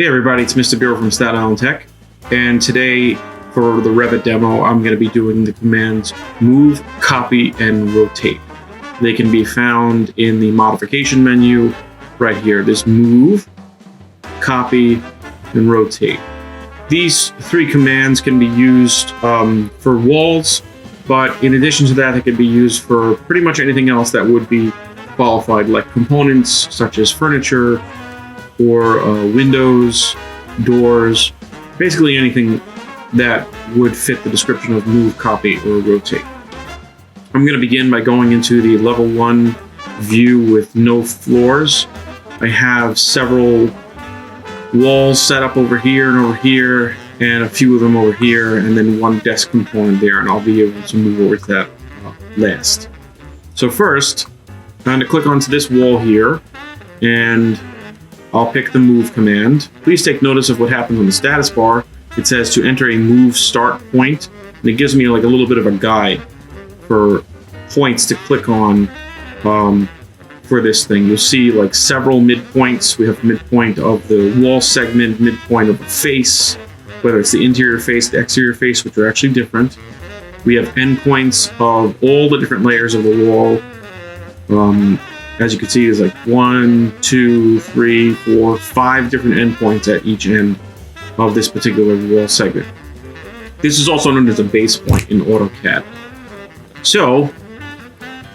Hey everybody, it's Mr. Buro from Staten Tech, and today for the Revit demo, I'm going to be doing the commands move, copy, and rotate. They can be found in the modification menu right here. This move, copy, and rotate. These three commands can be used for walls, but in addition to that, they can be used for pretty much anything else that would be qualified, like components such as furniture, or windows, doors, basically anything that would fit the description of move, copy, or rotate. I'm going to begin by going into the level 1 view with no floors. I have several walls set up over here, and a few of them over here, and then one desk component there, and I'll be able to move over to that last. So first, I'm going to click onto this wall here, and I'll pick the move command. Please take notice of what happens on the status bar. It says to enter a move start point, and it gives me like a little bit of a guide for points to click on for this thing. You'll see like several midpoints. We have midpoint of the wall segment, midpoint of the face, whether it's the interior face, the exterior face, which are actually different. We have endpoints of all the different layers of the wall. As you can see, there's like 1, 2, 3, 4, 5 different endpoints at each end of this particular wall segment. This is also known as a base point in AutoCAD. So,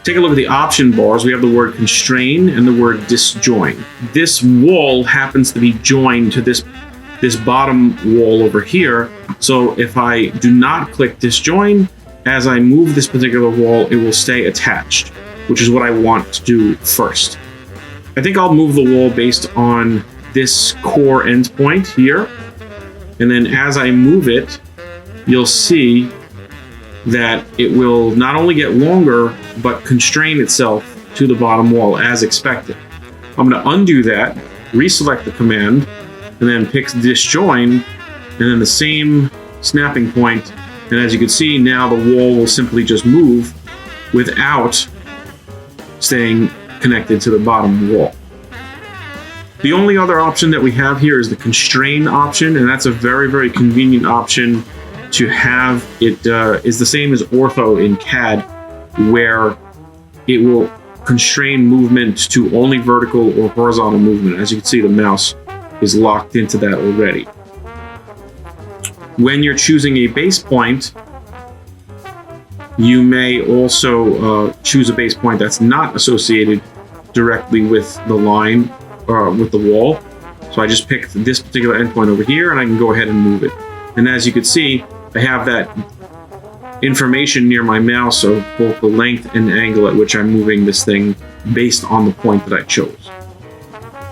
take a look at the option bars. We have the word constrain and the word disjoin. This wall happens to be joined to this bottom wall over here. So if I do not click disjoin, as I move this particular wall, it will stay attached, which is what I want to do first. I think I'll move the wall based on this core endpoint here. And then as I move it, you'll see that it will not only get longer, but constrain itself to the bottom wall as expected. I'm going to undo that, reselect the command, and then pick disjoin, and then the same snapping point. And as you can see, now the wall will simply just move without staying connected to the bottom wall. The only other option that we have here is the constrain option, and that's a very, very convenient option to have. It is the same as ortho in CAD, where it will constrain movement to only vertical or horizontal movement. As you can see, the mouse is locked into that already. When you're choosing a base point, you may also choose a base point that's not associated directly with the line or with the wall. So I just picked this particular endpoint over here, and I can go ahead and move it. And as you can see, I have that information near my mouse of both the length and angle at which I'm moving this thing based on the point that I chose.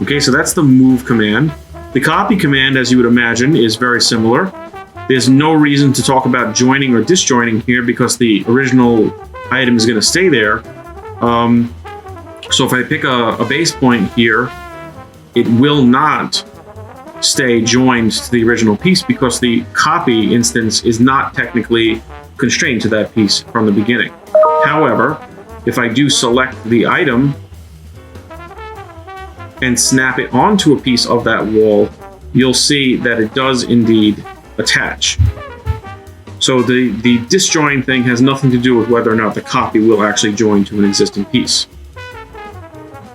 Okay, so that's the move command. The copy command, as you would imagine, is very similar. There's no reason to talk about joining or disjoining here because the original item is going to stay there. So if I pick a base point here, it will not stay joined to the original piece because the copy instance is not technically constrained to that piece from the beginning. However, if I do select the item and snap it onto a piece of that wall, you'll see that it does indeed attach. So the disjoin thing has nothing to do with whether or not the copy will actually join to an existing piece.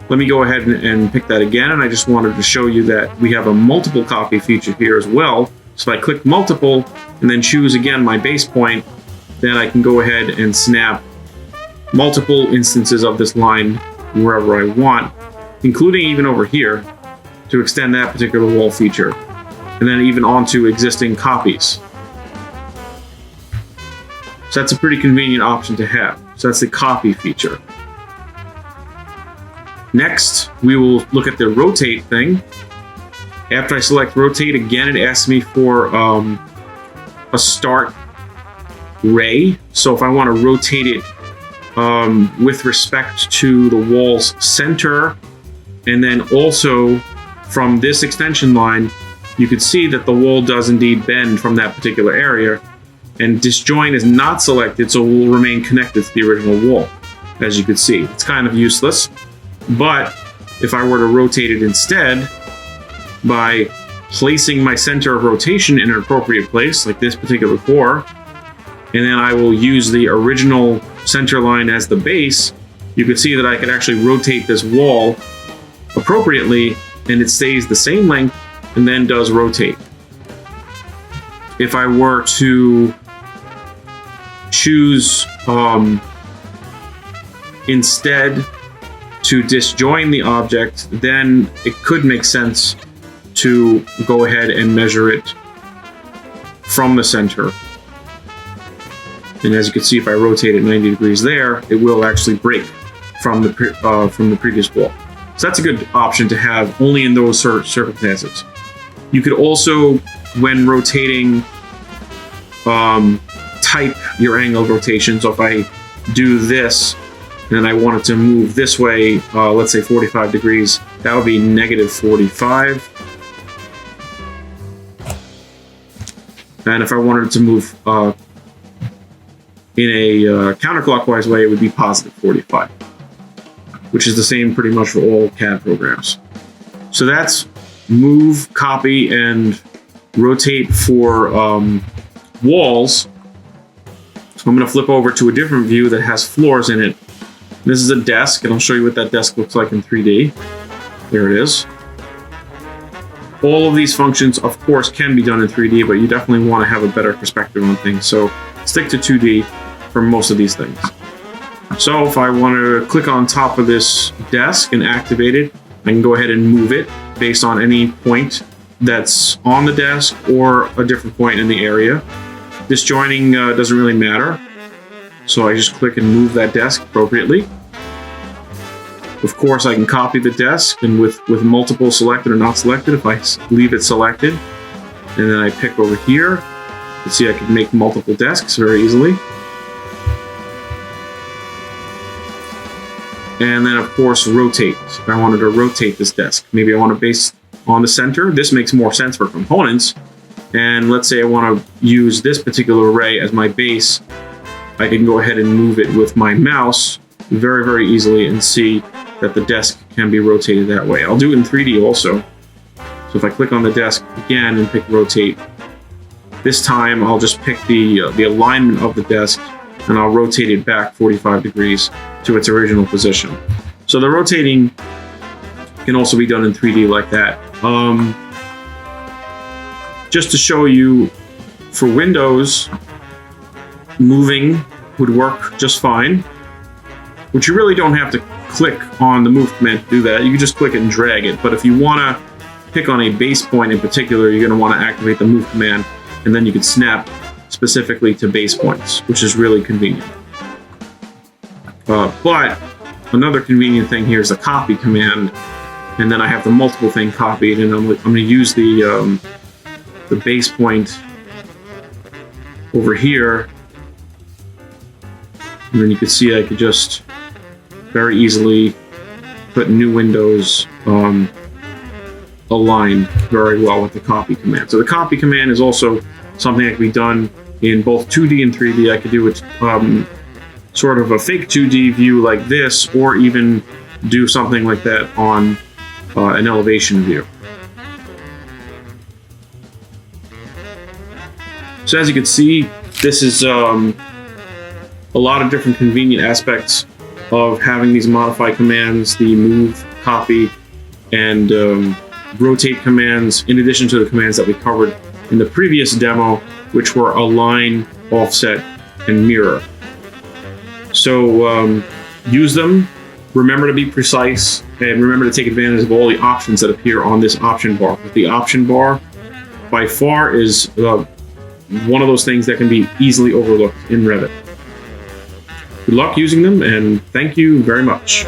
Let me go ahead and pick that again, and I just wanted to show you that we have a multiple copy feature here as well. So if I click multiple and then choose again my base point, then I can go ahead and snap multiple instances of this line wherever I want, including even over here to extend that particular wall feature, and then even onto existing copies. So that's a pretty convenient option to have. So that's the copy feature. Next, we will look at the rotate thing. After I select rotate again, it asks me for a start ray. So if I want to rotate it with respect to the wall's center, and then also from this extension line, you can see that the wall does indeed bend from that particular area, and disjoin is not selected, so it will remain connected to the original wall. As you can see, it's kind of useless, but if I were to rotate it instead by placing my center of rotation in an appropriate place, like this particular core, and then I will use the original center line as the base, you can see that I can actually rotate this wall appropriately, and it stays the same length and then does rotate. If I were to choose instead to disjoin the object, then it could make sense to go ahead and measure it from the center. And as you can see, if I rotate it 90 degrees there, it will actually break from the previous wall. So that's a good option to have only in those circumstances. You could also, when rotating, type your angle of rotation. So if I do this and I want it to move this way, let's say 45 degrees, that would be -45. And if I wanted it to move in a counterclockwise way, it would be +45, which is the same pretty much for all CAD programs. So that's move, copy, and rotate for walls. So I'm going to flip over to a different view that has floors in it. This is a desk, and I'll show you what that desk looks like in 3D. There it is. All of these functions, of course, can be done in 3D, but you definitely want to have a better perspective on things. So stick to 2D for most of these things. So if I want to click on top of this desk and activate it, I can go ahead and move it based on any point that's on the desk or a different point in the area. Disjoining doesn't really matter. So I just click and move that desk appropriately. Of course, I can copy the desk, and with multiple selected or not selected, if I leave it selected, and then I pick over here, you can see I can make multiple desks very easily. And then, of course, rotate. If I wanted to rotate this desk, maybe I want to base on the center. This makes more sense for components. And let's say I want to use this particular array as my base. I can go ahead and move it with my mouse very, very easily and see that the desk can be rotated that way. I'll do it in 3D also. So if I click on the desk again and pick rotate, this time I'll just pick the alignment of the desk and I'll rotate it back 45 degrees to its original position. So the rotating can also be done in 3D like that. Just to show you, for Windows, moving would work just fine, which you really don't have to click on the move command to do that. You can just click it and drag it. But if you want to pick on a base point in particular, you're going to want to activate the move command, and then you can snap specifically to base points, which is really convenient. But another convenient thing here is the copy command, and then I have the multiple thing copied, and I'm going to use the base point over here, and then you can see I could just very easily put new windows aligned very well with the copy command. So the copy command is also something that can be done in both 2D and 3D. I could do it sort of a fake 2D view like this, or even do something like that on an elevation view. So as you can see, this is a lot of different convenient aspects of having these modify commands, the move, copy, and rotate commands, in addition to the commands that we covered in the previous demo, which were align, offset, and mirror. So use them, remember to be precise, and remember to take advantage of all the options that appear on this option bar. The option bar, by far, is one of those things that can be easily overlooked in Revit. Good luck using them, and thank you very much.